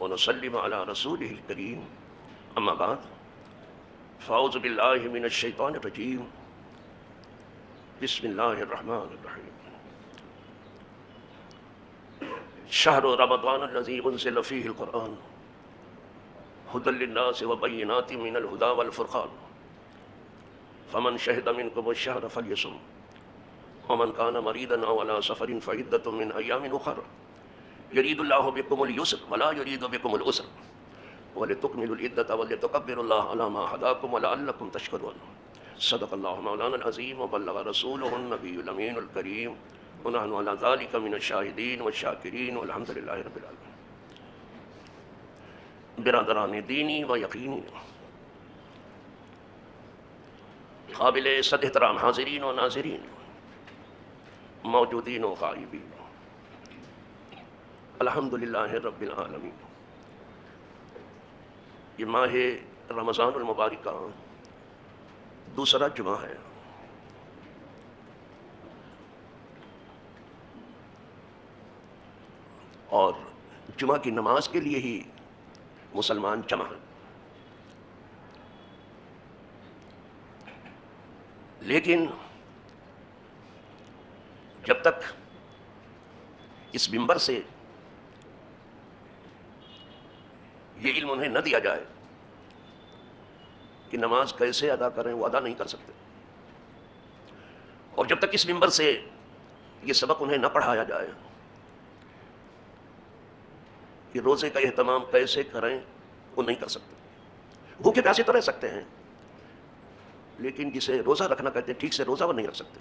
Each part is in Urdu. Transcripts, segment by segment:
ونسلم على رسوله الكريم أما بعد فأعوذ بالله من الشيطان الرجيم بسم الله الرحمن الرحيم شهر رمضان الذي أنزل فيه القرآن هدى للناس وبينات من الهدى والفرقان فمن شهد منكم الشهر فليصم ومن كان مريضا أو على سفر فعدة من أيام أخر يريد الله بكم اليسر ولا يريد بكم العسر ولتكملوا العدة ولتكبروا الله على ما هداكم ولعلكم تشكرون صدق الله مولانا العظيم وبلغ رسوله النبي الأمين الكريم ونحن على ذلك من الشاهدين والشاكرين والحمد لله رب العالمين. برادران دینی و یقینی، قابل صد احترام حاضرین و ناظرین، موجودین و غائبین، الحمدللہ رب العالمین. یہ ماہ رمضان المبارک کا دوسرا جمعہ ہے اور جمعہ کی نماز کے لیے ہی مسلمان جمع ہیں، لیکن جب تک اس منبر سے یہ علم انہیں نہ دیا جائے کہ نماز کیسے ادا کریں وہ ادا نہیں کر سکتے، اور جب تک اس منبر سے یہ سبق انہیں نہ پڑھایا جائے کہ روزے کا اہتمام کیسے کریں وہ نہیں کر سکتے. بھوکے پیاسے تو رہ سکتے ہیں، لیکن جسے روزہ رکھنا کہتے ہیں ٹھیک سے روزہ وہ نہیں رکھ سکتے.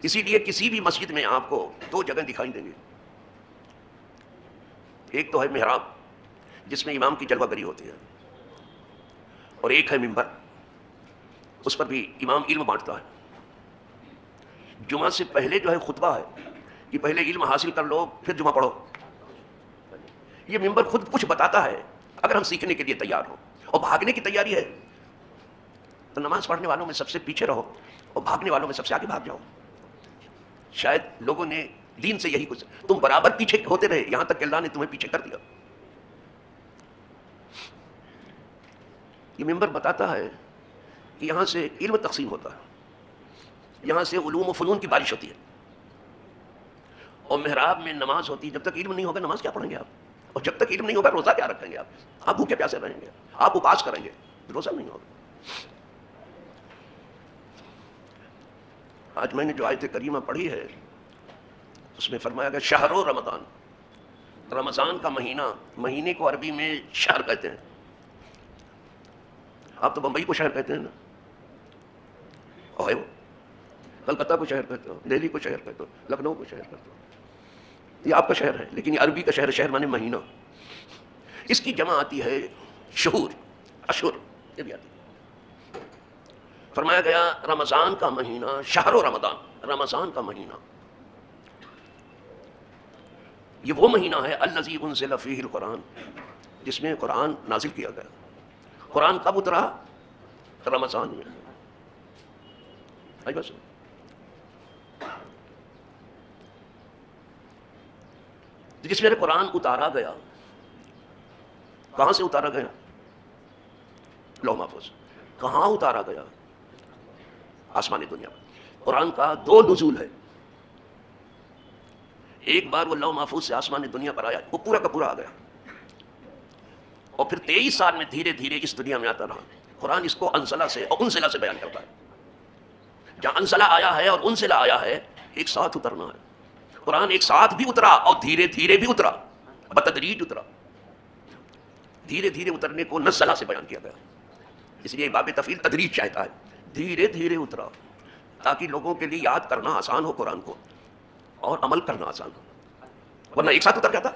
اسی لیے کسی بھی مسجد میں آپ کو دو جگہ دکھائی دیں گے، ایک تو ہے محراب جس میں امام کی جلوہ گری ہوتی ہے، اور ایک ہے منبر، اس پر بھی امام علم بانٹتا ہے. جمعہ سے پہلے جو ہے خطبہ ہے کہ پہلے علم حاصل کر لو پھر جمعہ پڑھو. یہ منبر خود کچھ بتاتا ہے. اگر ہم سیکھنے کے لیے تیار ہو اور بھاگنے کی تیاری ہے تو نماز پڑھنے والوں میں سب سے پیچھے رہو اور بھاگنے والوں میں سب سے آگے بھاگ جاؤ. شاید لوگوں نے دین سے یہی کچھ، تم برابر پیچھے ہوتے رہے یہاں تک کہ اللہ نے تمہیں پیچھے کر دیا. یہ منبر بتاتا ہے کہ یہاں سے علم تقسیم ہوتا ہے، یہاں سے علوم و فنون کی بارش ہوتی ہے، اور محراب میں نماز ہوتی ہے. جب تک علم نہیں ہوگا نماز کیا پڑھیں گے آپ، اور جب تک علم نہیں ہوگا روزہ کیا رکھیں گے آپ بھوکے پیاسے رہیں گے، آپ اپاس کریں گے، روزہ نہیں ہوگا. آج میں نے جو آیت کریمہ پڑھی ہے اس میں فرمایا گیا شہر رمضان، رمضان کا مہینہ، مہینے کو عربی میں شہر کہتے ہیں. آپ تو بمبئی کو شہر کہتے ہیں نا، اور کلکتہ کو شہر کہتے ہو، دہلی کو شہر کہتے ہو، لکھنؤ کو شہر کہتے ہو. یہ آپ کا شہر ہے، لیکن یہ عربی کا شہر، شہر مانے مہینہ. اس کی جمع آتی ہے شہور، اشہر، یہ بھی آتی ہے. فرمایا گیا رمضان کا مہینہ، شہر رمضان، رمضان کا مہینہ یہ وہ مہینہ ہے الذی انزل فیہ القرآن، جس میں قرآن نازل کیا گیا. قرآن کب اترا؟ رمضان میں. آئی بس. جس میں قرآن اتارا گیا، کہاں سے اتارا گیا؟ لوح محفوظ. کہاں اتارا گیا؟ آسمانی دنیا. قرآن کا دو نزول ہے، ایک بار وہ لوح محفوظ سے آسمانی دنیا پر آیا، وہ پورا کا پورا آ گیا، اور پھر 23 سال میں دھیرے دھیرے اس دنیا میں آتا رہا. قرآن اس کو انزلہ سے اور انزلہ سے بیان کرتا ہے. جہاں انزلہ آیا ہے اور انزلہ آیا ہے ایک ساتھ اترنا ہے. قرآن ایک ساتھ بھی اترا اور دھیرے دھیرے بھی اترا، بتدریج اترا. دھیرے دھیرے اترنے کو نزلہ سے بیان کیا گیا، اس لیے باب تفعیل تدریج چاہتا ہے. دھیرے دھیرے اترا تاکہ لوگوں کے لیے یاد کرنا آسان ہو قرآن کو اور عمل کرنا آسان ہو، ورنہ ایک ساتھ اتر جاتا.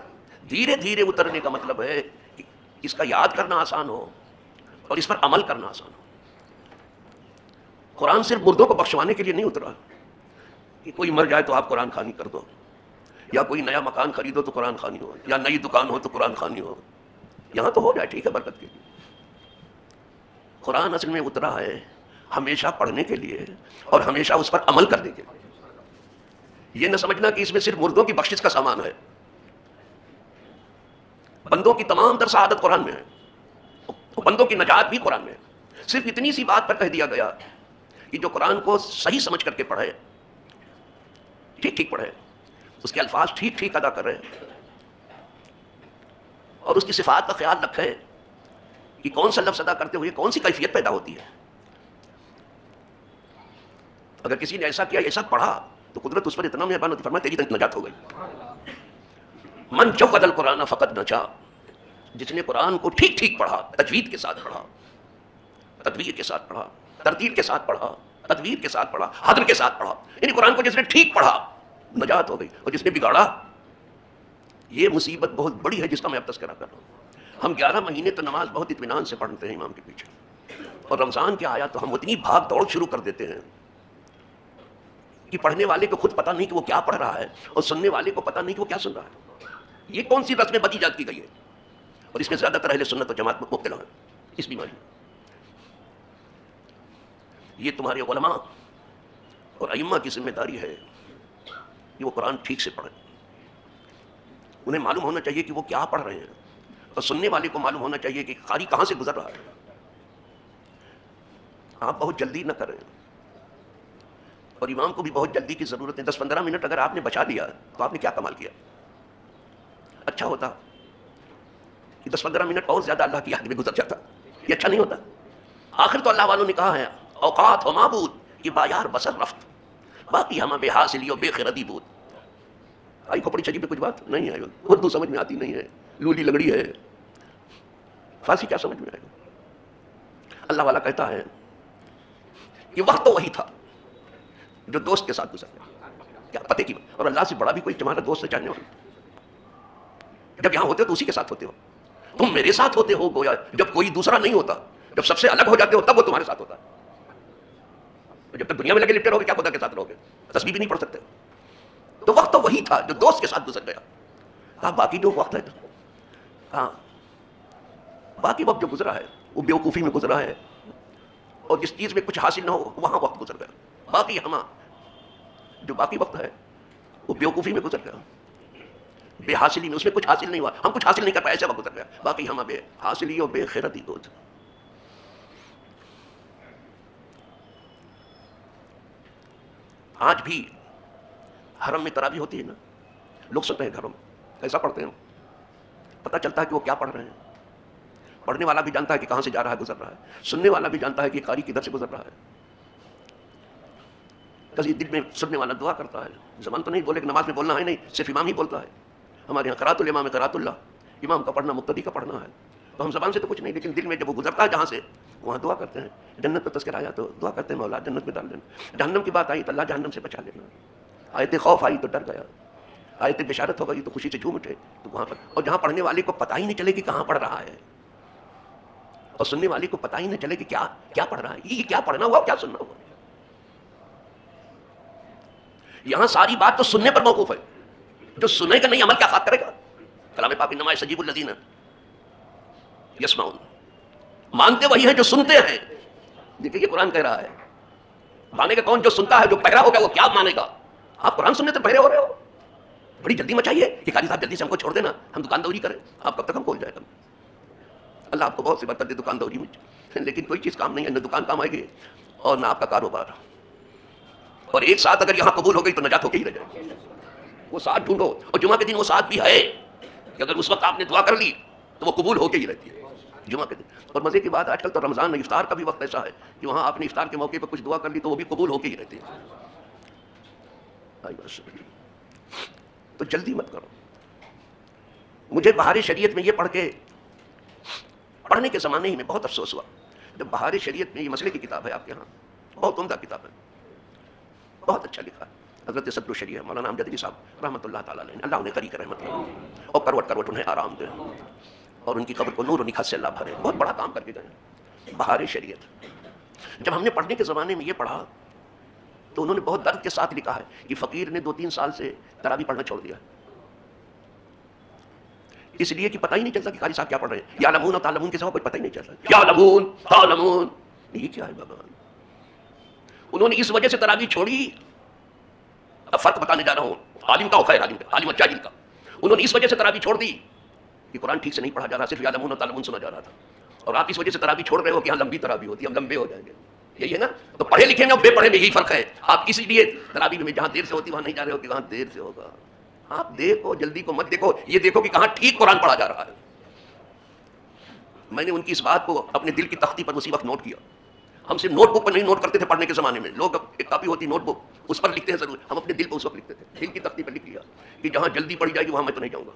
دھیرے دھیرے اترنے کا مطلب ہے کہ اس کا یاد کرنا آسان ہو اور اس پر عمل کرنا آسان ہو. قرآن صرف مردوں کو بخشوانے کے لیے نہیں اترا کہ کوئی مر جائے تو آپ قرآن خوانی کر دو، یا کوئی نیا مکان خریدو تو قرآن خوانی ہو، یا نئی دکان ہو تو قرآن خوانی ہو. یہاں تو ہو جائے ٹھیک ہے برکت کے لیے. قرآن اصل میں اترا ہے ہمیشہ پڑھنے کے لیے اور ہمیشہ اس پر عمل کرنے کے لیے. یہ نہ سمجھنا کہ اس میں صرف مردوں کی بخشش کا سامان ہے. بندوں کی تمام تر سعادت قرآن میں ہے، بندوں کی نجات بھی قرآن میں ہے۔ صرف اتنی سی بات پر کہہ دیا گیا کہ جو قرآن کو صحیح سمجھ کر کے پڑھے، ٹھیک ٹھیک پڑھے، اس کے الفاظ ٹھیک ٹھیک ادا کرے اور اس کی صفات کا خیال رکھے کہ کون سا لفظ ادا کرتے ہوئے کون سی کیفیت پیدا ہوتی ہے۔ اگر کسی نے ایسا کیا، ایسا پڑھا، تو قدرت اس پر اتنا مہربان ہوتی، فرمایا تیری نجات ہو گئی۔ من جود القرآن فقط نجا، جس نے قرآن کو ٹھیک ٹھیک پڑھا، تجوید کے ساتھ پڑھا، تدبیر کے ساتھ پڑھا، ترتیل کے ساتھ پڑھا، تدبیر کے ساتھ پڑھا، حدر کے ساتھ پڑھا، یعنی قرآن کو جس نے ٹھیک پڑھا نجات ہو گئی، اور جس نے بگاڑا، یہ مصیبت بہت بڑی ہے جس کا میں اب تذکرہ کر رہا ہوں۔ ہم 11 مہینے تو نماز بہت اطمینان سے پڑھتے ہیں امام کے پیچھے، اور رمضان کے آیا تو ہم اتنی بھاگ دوڑ شروع کر دیتے ہیں کہ پڑھنے والے کو خود پتہ نہیں کہ وہ کیا پڑھ رہا ہے، اور سننے والے کو پتہ نہیں کہ وہ کیا سن رہا ہے۔ یہ کون سی رسم بدی ایجاد کی گئی ہے، اور اس میں زیادہ تر اہل سنت و جماعت مبتلا ہیں اس بیماری میں۔ یہ تمہارے علماء اور ائمہ کی ذمہ داری ہے کہ وہ قرآن ٹھیک سے پڑھیں۔ انہیں معلوم ہونا چاہیے کہ وہ کیا پڑھ رہے ہیں، اور سننے والے کو معلوم ہونا چاہیے کہ قاری کہاں سے گزر رہا ہے۔ آپ بہت جلدی نہ کریں، اور امام کو بھی بہت جلدی کی ضرورت ہے۔ 10-15 منٹ اگر آپ نے بچا لیا تو آپ نے کیا کمال کیا۔ اچھا ہوتا کہ 10-15 منٹ اور زیادہ اللہ کی یاد میں گزر جاتا، یہ اچھا نہیں ہوتا۔ آخر تو اللہ والوں نے کہا ہے اوقات و معبود کہ بایار بسر رفت، باقی ہمیں بے حاصلی و بے خردی بود۔ آئی کھوپڑی چھجی پہ کچھ بات نہیں ہے، اردو سمجھ میں آتی نہیں ہے، لولی لنگڑی ہے، فارسی کیا سمجھ میں آئے گا۔ اللہ والا کہتا ہے کہ وقت تو وہی تھا جو دوست کے ساتھ گزر گیا، کیا پتے کی بات، اور اللہ سے بڑا بھی کوئی تمہارا دوست ہے چاہنے والا۔ جب یہاں ہوتے ہو تو اسی کے ساتھ ہوتے ہو، تم میرے ساتھ ہوتے ہو گویا جب کوئی دوسرا نہیں ہوتا، جب سب سے الگ ہو جاتے ہو تب وہ تمہارے ساتھ ہوتا ہے۔ جب تک دنیا میں لگے لپٹے رہو گے کیا خدا کے ساتھ رہو گے، تسبیح بھی نہیں پڑھ سکتے۔ تو وقت تو وہی تھا جو دوست کے ساتھ گزر گیا۔ کہا باقی جو وقت ہے، ہاں باقی وقت جو گزرا ہے وہ بیوقوفی میں گزرا ہے، اور جس چیز میں کچھ حاصل نہ ہو وہاں وقت گزر گیا۔ باقی ہمارا جو باقی وقت ہے وہ بیوقوفی میں گزر گیا، بے حاصلی میں، اس میں کچھ حاصل نہیں ہوا، ہم کچھ حاصل نہیں کر پائے، ایسا وقت گزر گیا۔ باقی ہمیں بے حاصلی اور بے خیرتی بود۔ آج بھی حرم میں تراویح ہوتی ہے نا، لوگ سنتے ہیں گھروں میں، ایسا پڑھتے ہیں، پتہ چلتا ہے کہ وہ کیا پڑھ رہے ہیں۔ پڑھنے والا بھی جانتا ہے کہ کہاں سے جا رہا ہے، گزر رہا ہے، سننے والا بھی جانتا ہے کہ قاری کدھر سے گزر رہا ہے۔ کسی دل میں سننے والا دعا کرتا ہے، زبان تو نہیں بولے کہ نماز میں بولنا ہے، نہیں، صرف امام ہی بولتا ہے۔ ہمارے یہاں قرات الامام قرات اللہ، امام کا پڑھنا مقتدی کا پڑھنا ہے، تو ہم زبان سے تو کچھ نہیں، لیکن دل میں جب وہ گزرتا ہے جہاں سے، وہاں دعا کرتے ہیں۔ جنت کا تذکرہ آیا تو دعا کرتے ہیں مولا جنت میں ڈال دینا، جہنم کی بات آئی تو اللہ جہنم سے بچا لینا، آیت خوف آئی تو ڈر گیا، آیت بشارت ہو گئی تو خوشی سے جھوم اٹھے، تو وہاں پر، اور جہاں پڑھنے والے کو پتہ ہی نہیں چلے کہ کہاں پڑھ رہا ہے، اور سننے والے کو پتہ ہی نہیں چلے کہ کیا پڑھ رہا ہے، یہ کیا پڑھنا ہوا کیا سننا ہوا۔ یہاں ساری بات تو سننے پر موقوف ہے، جو سنے گا نہیں عمل کیا خاک کرے گا۔ کلام پاک انما یستجیب الذین یسمعون، مانتے وہی ہیں جو سنتے ہیں۔ دیکھیے یہ قرآن کہہ رہا ہے، مانے گا کون؟ جو سنتا ہے، جو پہرا ہوگا وہ کیا مانے گا۔ آپ قرآن سننے سے پہرے ہو رہے ہو، بڑی جلدی مچائیے کہ قاری صاحب جلدی سے ہم کو چھوڑ دینا، ہم دکاندوری کریں۔ آپ کب تک ہم کھول جائے گا؟ اللہ آپ کو بہت سی برکت دے دکاندوری میں، لیکن کوئی چیز کام نہیں ہے، نہ دکان کام آئے گی اور نہ آپ کا کاروبار۔ اور ایک ساتھ اگر یہاں قبول ہو گئی تو نجات ہو کے ہی رہ جائے گی۔ وہ ساتھ ڈھونڈو، اور جمعہ کے دن وہ ساتھ بھی ہے کہ اگر اس وقت آپ نے دعا کر لی تو وہ قبول ہو کے ہی رہتی ہے جمعہ کے دن۔ اور مزے کی بات آج کل تو رمضان میں افطار کا بھی وقت ایسا ہے کہ وہاں آپ نے افطار کے موقع پر کچھ دعا کر لی تو وہ بھی قبول ہو کے ہی رہتی ہے۔ تو جلدی مت کرو۔ مجھے بہار شریعت میں یہ پڑھنے کے زمانے ہی میں بہت افسوس ہوا جب بہار شریعت میں، یہ مسئلے کی کتاب ہے آپ کے یہاں، بہت عمدہ کتاب ہے، بہت اچھا لکھا ہے حضرت صدر الشریعہ مولانا امجد علی صاحب رحمۃ اللہ تعالیٰ علیہ، اللہ انہیں قری کرے رحمت اللہ، اور کروٹ کروٹ انہیں آرام دے، اور ان کی قبر کو نور و نکھت سے اللہ بھرے۔ بہت بڑا کام کر کے گئے بہار شریعت۔ جب ہم نے پڑھنے کے زمانے میں یہ پڑھا تو انہوں نے بہت درد کے ساتھ لکھا ہے کہ فقیر نے 2-3 سال سے تراویح پڑھنا چھوڑ دیا، اس لیے کہ پتہ ہی نہیں چلتا کہ قاری صاحب کیا پڑھ رہے ہیں۔ یعلمون اور تعلمون کے سوا کچھ پتہ ہی نہیں چلتا، یعلمون تعلمون یہ کیا ہے بابا۔ انہوں نے اس وجہ سے تراویح چھوڑی، اب فرق بتانے جا رہا ہوں، عالم کا اور غیر عالم کا، عالم اور جاہل کا۔ انہوں نے اس وجہ سے تراویح چھوڑ دی کہ کہ قرآن ٹھیک سے نہیں پڑھا جا رہا, صرف یعلمون و تعلمون سنا جا رہا تھا, اور آپ اس وجہ سے تراویح چھوڑ رہے ہو کہ یہاں لمبی تراویح ہوتی ہے, ہم لمبے ہو جائیں گے. یہی ہے نا, تو پڑھے لکھے میں اور بے پڑھے میں یہی فرق ہے. آپ اسی لیے تراویح میں جہاں دیر سے ہوتی وہاں نہیں جا رہے ہو کہ وہاں دیر سے ہوگا. آپ دیکھو, جلدی کو مت دیکھو, یہ دیکھو کہ کہاں ٹھیک قرآن پڑھا جا رہا ہے. میں نے ان کی اس بات کو اپنے دل کی تختی پر اسی وقت نوٹ کیا. ہم صرف نوٹ بک پر نہیں نوٹ کرتے تھے پڑھنے کے زمانے میں, لوگ ایک کاپی ہوتی نوٹ بک, اس پر لکھتے ہیں ضرور, ہم اپنے دل پر اس وقت لکھتے تھے, دل کی تختی پر لکھ لیا کہ جہاں جلدی پڑھی جائے گی وہاں میں تو نہیں جاؤں گا.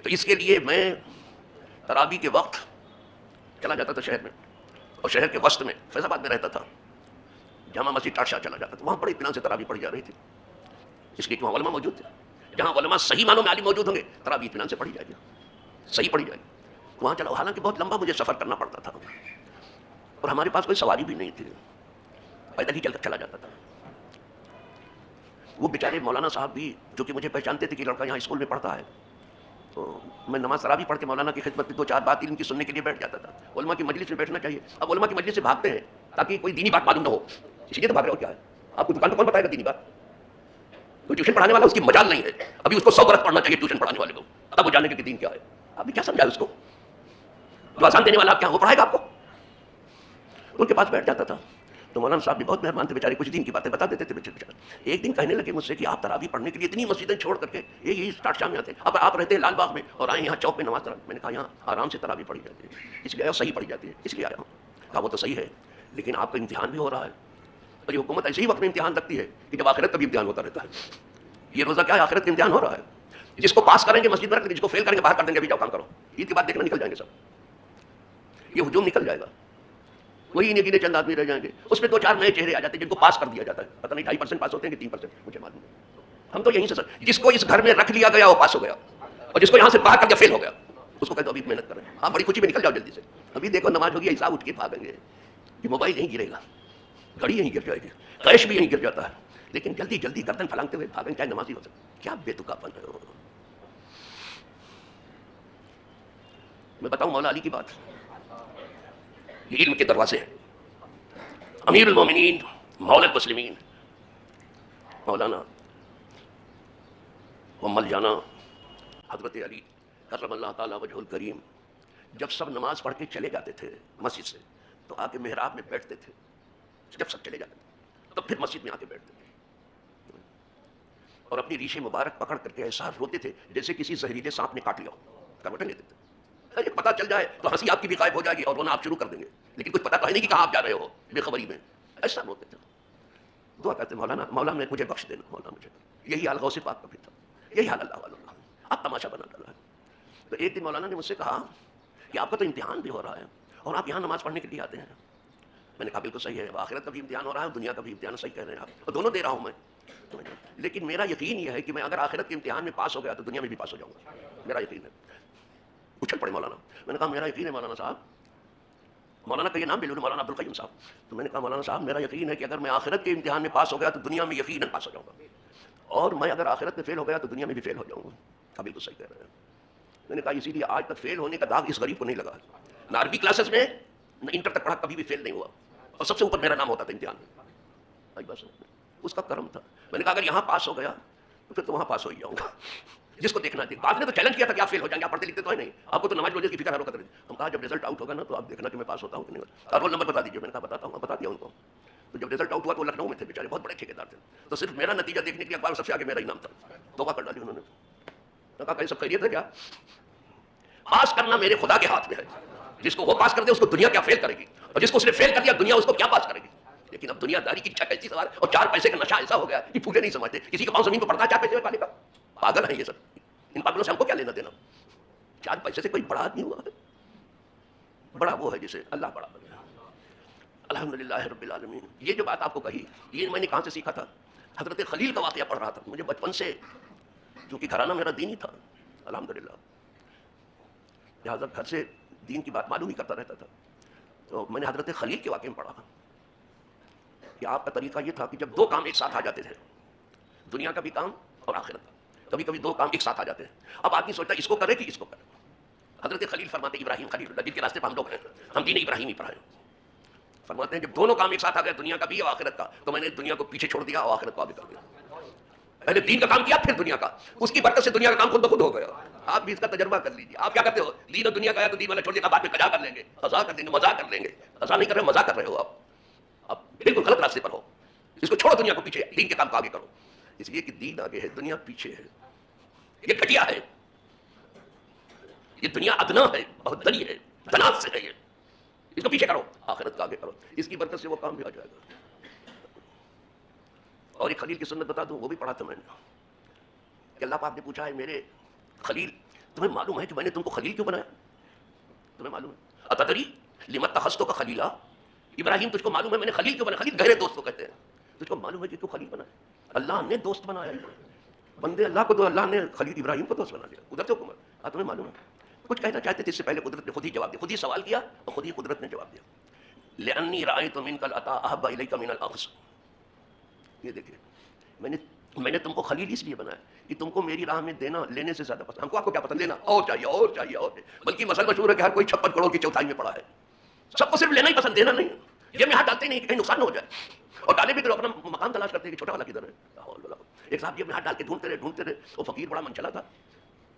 تو اس کے لیے میں تراویح کے وقت چلا جاتا تھا شہر میں, اور شہر کے وسط میں فیض آباد میں رہتا تھا, جامع مسجد ٹاٹشاہ چلا جاتا تھا, وہاں بڑے اطمینان سے تراویح پڑھی جا رہی تھی, اس لیے کہ وہاں علماء موجود تھے. جہاں علماء صحیح معنوں میں عالم موجود ہوں گے تراویح اطمینان سے پڑھی جائے گی, صحیح پڑھی جائے گی. وہاں چلا, حالانکہ بہت لمبا مجھے سفر کرنا پڑتا تھا, اور ہمارے پاس کوئی سواری بھی نہیں تھی, پیدل ہی چل کر چلا جاتا تھا. وہ بیچارے مولانا صاحب بھی جو کہ مجھے پہچانتے تھے کہ لڑکا یہاں اسکول میں پڑھتا ہے, تو میں نماز تراویح پڑھ کے مولانا کی خدمت میں 2-4 بات علم کی سننے کے لیے بیٹھ جاتا تھا. علماء کی مجلس میں بیٹھنا چاہیے. اب علماء کی مجلس سے بھاگتے ہیں تاکہ کوئی دینی بات معلوم نہ ہو, اسی لیے تو بھاگ رہے ہو. کیا ہے آپ کو دکان پہ کون بتائے گا دینی بات؟ کوئی ٹیوشن پڑھانے والا اس کی مجال نہیں ہے, ابھی اس کو 100 برس پڑھنا چاہیے ٹیوشن پڑھانے والے کو, تب وہ جانے کے دین کیا ہے. آپ نے کیا سمجھا اس کو؟ جو آسان دینے والا آپ کیا وہ پڑھائے گا آپ کو؟ ان کے پاس بیٹھ جاتا تھا. تو مولانا صاحب بھی بہت مہربان تھے بیچارے, کچھ دین کی باتیں بتا دیتے تھے بیچارے. ایک دن کہنے لگے مجھ سے کہ آپ تراویح پڑھنے کے لیے اتنی مسجدیں چھوڑ کر کے یہی ٹاٹشاہ میں آتے ہیں, اب آپ رہتے ہیں لال باغ میں اور آئے یہاں چوک میں نماز تراویح. میں نے کہا یہاں آرام سے تراویح پڑھی جاتی ہے, اس لیے آیا, صحیح پڑھی جاتی ہے اس لیے آیا ہوں. کہا وہ تو صحیح ہے, لیکن آپ کا امتحان بھی ہو رہا ہے, اور یہ حکومت ایسے ہی وقت میں امتحان رکھتی ہے کہ جب آخرت کا بھی امتحان ہوتا رہتا ہے. یہ روزہ کیا ہے, آخرت کا امتحان ہو رہا ہے. جس کو پاس کریں گے مسجد میں رکھ دیں گے, جس کو فیل کریں گے باہر کر دیں گے, ابھی جاؤ کام کرو. عید کے بعد دیکھنا نکل جائیں گے سب, یہ ہجوم نکل جائے گا. وہی گنے چند آدمی رہ جائیں گے, اس میں 2-4 نئے چہرے آ جاتے ہیں جن کو پاس کر دیا جاتا ہے. پتہ نہیں 2.5% پاس ہوتے ہیں کہ 3%, مجھے معلوم ہے. ہم تو یہیں سے سر, جس کو اس گھر میں رکھ لیا گیا وہ پاس ہو گیا, اور جس کو یہاں سے باہر کر دیا فیل ہو گیا, اس کو کہتے ابھی محنت کریں. آپ بڑی خوشی میں نکل جاؤ جلدی سے, ابھی دیکھو نماز ہوگی, حساب اٹھ کے بھاگیں گے. یہ موبائل یہیں گرے گا, گھڑی یہیں گر جائے گی, کیش بھی یہیں گر جاتا ہے, لیکن جلدی جلدی گردن پھلانگتے ہوئے بھاگیں, چاہے نمازی ہو سکے. کیا بے تکا پن ہے. میں بتاؤں مولا علی کی بات, یہ علم کے دروازے ہیں. امیر المومنین مولا المسلمین مولانا محمد جانا حضرت علی کرم اللہ تعالیٰ وجہ الکریم, جب سب نماز پڑھ کے چلے جاتے تھے مسجد سے تو آ کے محراب میں بیٹھتے تھے. جب سب چلے جاتے تھے تو پھر مسجد میں آ کے بیٹھتے تھے, اور اپنی ریشیں مبارک پکڑ کر کے ایسا روتے تھے جیسے کسی زہریلے سانپ نے کاٹ لیا ہو. کروٹیں لیتے تھے, اگر پتہ چل جائے تو ہنسی آپ کی بھی غائب ہو جائے گی اور رونا آپ شروع کر دیں گے, لیکن کچھ پتہ تو ہے نہیں کہ کہاں آپ جا رہے ہو بے خبری میں. ایسا روتے تھے, دعا کرتے مولانا مولا نے مجھے بخش دینا, مولا مجھے. یہی حال غوث پاک کا بھی تھا, یہی حال اللہ والا. آپ تماشا بنا ڈالا ہے. تو ایک دن مولانا نے مجھ سے کہا کہ آپ کا تو امتحان بھی ہو رہا ہے اور آپ یہاں نماز پڑھنے کے لیے آتے ہیں. میں نے کہا بالکل صحیح ہے, آخرت کا بھی امتحان ہو رہا ہے, دنیا کا بھی امتحان, صحیح کہہ رہے ہیں آپ, اور دونوں دے رہا ہوں میں. لیکن میرا یقین یہ ہے کہ میں اگر آخرت کے امتحان میں پاس ہو گیا تو دنیا میں بھی پاس ہو جاؤں گا, میرا یقین ہے. اچھل پڑے مولانا. میں نے کہا میرا یقین ہے مولانا صاحب. مولانا کا یہ نام بھی لوں, مولانا عبد القیوم صاحب. تو میں نے کہا مولانا صاحب میرا یقین ہے کہ اگر میں آخرت کے امتحان میں پاس ہو گیا تو دنیا میں یقیناً پاس ہو جاؤں گا, اور میں اگر آخرت میں فیل ہو گیا تو دنیا میں بھی فیل ہو جاؤں گا. کہا بالکل صحیح کہہ رہے ہیں. میں نے کہا اسی لیے آج تک فیل ہونے کا داغ اس غریب کو نہیں لگا, نہ عربی کلاسز میں نہ انٹر تک پڑھا, کبھی بھی فیل نہیں ہوا, اور سب سے اوپر میرا نام ہوتا تھا امتحان میں. بس اس کا کرم تھا. میں نے کہا اگر یہاں پاس ہو گیا تو پھر تو وہاں پاس ہو ہی جاؤں گا, جس کو دیکھنا تھی. بعد نے تو چیلنج کیا تھا کہ آپ فیل ہو جائیں گے, آپ پڑھتے لکھتے تو ہے نہیں, آپ کو تو نماز روزے کی فکر ہے. ہم کہا جب رزلٹ آؤٹ ہوگا نا تو آپ دیکھنا کہ میں پاس ہوتا ہوں کہ نہیں ہوتا, رول نمبر بتا دیجیے. میں نے کہا بتاتا ہوں, بتا دیا ان کو. تو جب رزلٹ آؤٹ ہوا تو لکھنؤ میں تھے بیچارے, بہت بڑے ٹھیکیدار تھے, تو صرف میرا نتیجہ دیکھنے کے لیے اخبار سب سے آگے میرا ہی نام تھا. توبہ کر ڈالی انہوں نے. کہا کہیں سب خیریت ہے کیا؟ پاس کرنا میرے خدا کے ہاتھ میں ہے, جس کو وہ پاس کر دے اس کو دنیا کیا فیل کرے گی, اور جس کو اس نے فیل کر دیا دنیا اس کو کیا پاس کرے گی. لیکن اب دنیا داری کی اچھا کیسی سوال, اور 4 پیسے کا نشہ ایسا ہو گیا کہ پھولے نہیں سمجھتے. کسی کا پاؤں زمین پہ پڑتا ہے 4 پیسے میں پانے کا, پاگل ہے یہ سب. ان پاگلوں سے ہم کو کیا لینا دینا. 4 پیسے سے کوئی بڑا آدمی ہوا ہے, بڑا وہ ہے جسے اللہ بڑا بنا. الحمدللہ رب العالمین. یہ جو بات آپ کو کہی یہ میں نے کہاں سے سیکھا تھا؟ حضرت خلیل کا واقعہ پڑھ رہا تھا. مجھے بچپن سے جو کہ گھرانہ میرا دینی تھا الحمدللہ, لہٰذا گھر سے دین کی بات معلوم ہی کرتا رہتا تھا. تو میں نے حضرت خلیل کے واقعے میں پڑھا کہ آپ کا طریقہ یہ تھا کہ جب 2 کام ایک ساتھ آ جاتے تھے, دنیا کا بھی کام اور آخرت کا, کبھی کبھی 2 کام ایک ساتھ آ جاتے ہیں. اب آدمی سوچتا ہے اس کو کرے کہ اس کو کرے. حضرت خلیل فرماتے ابراہیم خلیل اللہ جن کے راستے پر ہم لوگ ہیں, ہم دین ابراہیم ہی پر ہیں, فرماتے ہیں جب دونوں کام ایک ساتھ آ گئے دنیا کا بھی اور آخرت کا, تو میں نے دنیا کو پیچھے چھوڑ دیا اور آخرت کو آگے کر دیا. پہلے دین کا کام کیا پھر دنیا کا، اس کی برکت سے دنیا کا کام خود بخود ہو گیا. آپ بھی اس کا تجربہ کر لیجیے. آپ کیا کرتے ہو؟ دین اور دنیا کا ہے تو دین والا چھوڑ دیا، بعد میں قضا کر لیں گے، قضا کر دیں گے، مزاق کر لیں گے. قضا نہیں کر رہے، مزاق کر رہے ہو. آپ بالکل غلط راستے پر ہو. اس کو چھوڑو، دنیا کو پیچھے، دین کے کام کو آگے کرو. اس لیے کہ دین آگے ہے، دنیا پیچھے ہے. یہ گھٹیا ہے، یہ دنیا ادنا ہے، بہت دنی ہے، تناز سے ہے. یہ اس کو پیچھے کرو، آخرت کا آگے کرو. اس کی برکت سے وہ کام بھی آ جائے گا. اور ایک خلیل کی سنت بتا دوں، وہ بھی پڑھا تھا میں نے کہ اللہ پاک نے پوچھا ہے میرے خلیل، تمہیں معلوم ہے کہ میں نے تم کو خلیل کیوں بنایا؟ تمہیں معلوم ہے؟ اتدری لما اتخذتک خلیلا، ابراہیم تجھ کو معلوم ہے میں نے خلیل کیوں بنایا؟ خلیل گہرے دوست کو کہتے ہیں. تجھ کو معلوم ہے کہ کیوں خلیل بنایا؟ اللہ نے دوست بنایا. بندے اللہ کو تو اللہ نے خلیل ابراہیم کو دوست بنا دیا. قدرت حکومت. تمہیں معلوم ہے؟ کچھ کہنا چاہتے تھے، اس سے پہلے قدرت نے خود ہی جواب دیا، خود ہی سوال کیا اور خود ہی قدرت نے جواب دیا. لأنی رأیت منک العطاء احب الیک من الاخذ. یہ دیکھیے، میں نے تم کو خلیل اس لیے بنایا کہ تم کو میری راہ میں دینا لینے سے زیادہ پسند. ہم کو آپ کو کیا پسند؟ لینا اور چاہیے اور چاہیے اور چاہیے. بلکہ مسئلہ مشہور ہے کہ ہر کوئی 56 کروڑ کی چوتھائی میں پڑا ہے. سب کو صرف لینا ہی پسند، دینا نہیں. یہ میں ہاتھ ڈالتے ہی نہیں کہ کہیں نقصان نہ ہو جائے. اور ڈالے بھی تو اپنا مقام تلاش کرتے ہیں کہ چھوٹا والا کدھر ہے. ایک صاحب جیب میں ہاتھ ڈال کے ڈھونڈتے رہے. وہ فقیر بڑا من چلا تھا،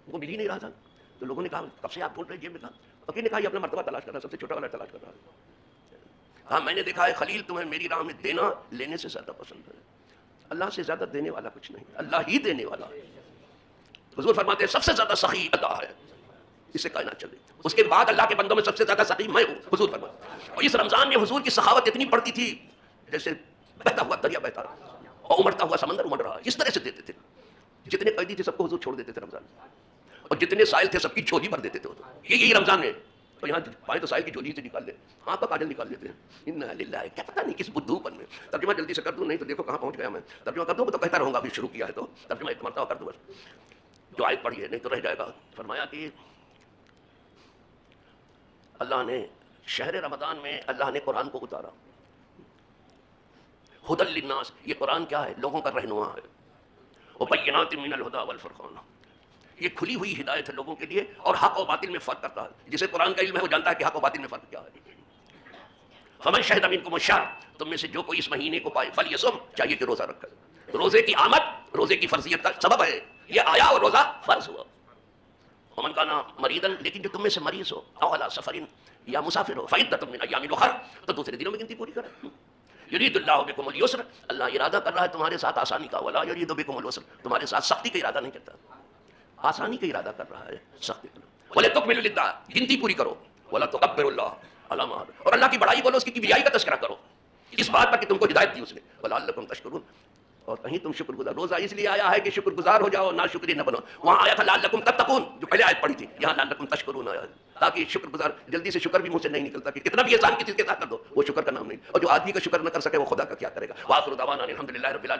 وہ مل ہی نہیں رہا تھا. تو لوگوں نے کہا کب سے آپ ڈھونڈ رہے جیب میں؟ کہا فقیر نے کہا یہ اپنا مرتبہ تلاش کر رہا ہے، سب سے چھوٹا والا تلاش کر رہا ہے. ہاں میں نے دیکھا ہے خلیل تمہیں میری راہ میں دینا لینے سے زیادہ پسند ہے. اللہ سے زیادہ دینے والا کچھ نہیں، اللہ ہی دینے والا. حضور فرماتے ہیں سب سے زیادہ سخی اللہ ہے، اس سے کائنات چل رہی. اس کے بعد اللہ کے بندوں میں سب سے زیادہ سخی میں ہوں. حضور فرماتے ہیں. اور اس رمضان میں حضور کی سخاوت اتنی بڑھتی تھی جیسے بہتا ہوا دریا بہتا رہا اور امڑتا ہوا سمندر امڑ رہا. اس طرح سے دیتے تھے. جتنے قیدی تھے سب کو حضور چھوڑ دیتے تھے رمضان میں، اور جتنے سائل تھے سب کی جھولی بھر دیتے تھے. یہی رمضان میں تو یہاں پائے تو سائل کی جھولی سے نکال لے، ہاتھ کا کاجل نکال لیتے ہیں. انا للہ، کیا پتہ نہیں کس بدھو پن میں. ترجمہ جلدی سے کر دوں، نہیں تو دیکھو کہاں پہنچ گیا میں. ترجمہ کر دوں تو کہتا رہوں گا، ابھی شروع کیا ہے تو ترجمہ ایک مرتبہ کر دوں بس. جو آیت پڑھی ہے نہیں تو رہ جائے گا. فرمایا کہ اللہ نے شہر رمضان میں اللہ نے قرآن کو اتارا. ہدی للناس، یہ قرآن کیا ہے؟ لوگوں کا رہنما ہے. وبینات من الہدی والفرقان، یہ کھلی ہوئی ہدایت ہے لوگوں کے لیے اور حق و باطل میں فرق کرتا ہے. جسے قرآن کا علم ہے وہ جانتا ہے کہ حق و باطل میں فرق کیا ہے. فمن شہد منکم الشہر، تم میں سے جو کوئی اس مہینے کو پائے فلیصم، چاہیے کہ روزہ رکھے. روزے کی آمد روزے کی فرضیت کا سبب ہے، یہ آیا اور روزہ فرض ہوا. ومن کان مریضا، لیکن جو تم میں سے مریض ہو، او علی سفر یا مسافر ہو، فعدۃ من ایام اخر، تو دوسرے دنوں میں گنتی پوری کرے. یرید اللہ بکم اليسر، اللہ ارادہ کر رہا ہے تمہارے ساتھ آسانی کا. ولا یرید بکم العسر، تمہارے ساتھ سختی کا ارادہ نہیں کرتا، آسانی کا ارادہ کر رہا ہے، سختی کا. ولتکملوا العدۃ، گنتی پوری کرو. ولتکبروا اللہ علی ما ہداکم، اور اللہ کی بڑائی بولو، اس کی کبریائی کا تذکرہ کرو اس بات پر کہ تم کو ہدایت دی اس نے. ولعلکم تشکرون، اور کہیں تم شکر گزار. روزہ اس لیے آیا ہے کہ شکر گزار ہو جاؤ، نہ شکری نہ بنو. وہاں آیا تھا لعلکم تتقون، جو پہلے آیت پڑھی تھی. یہاں لعلکم تشکرون آیا ہے تاکہ شکر گزار. جلدی سے شکر بھی منہ سے نہیں نکلتا کہ کتنا بھی احسان کسی کے ساتھ کر دو، وہ شکر کا نام نہیں. اور جو آدمی کا شکر نہ کر سکے وہ خدا کا کیا کرے گا. وآخر دعوانا الحمدللہ رب العالمین.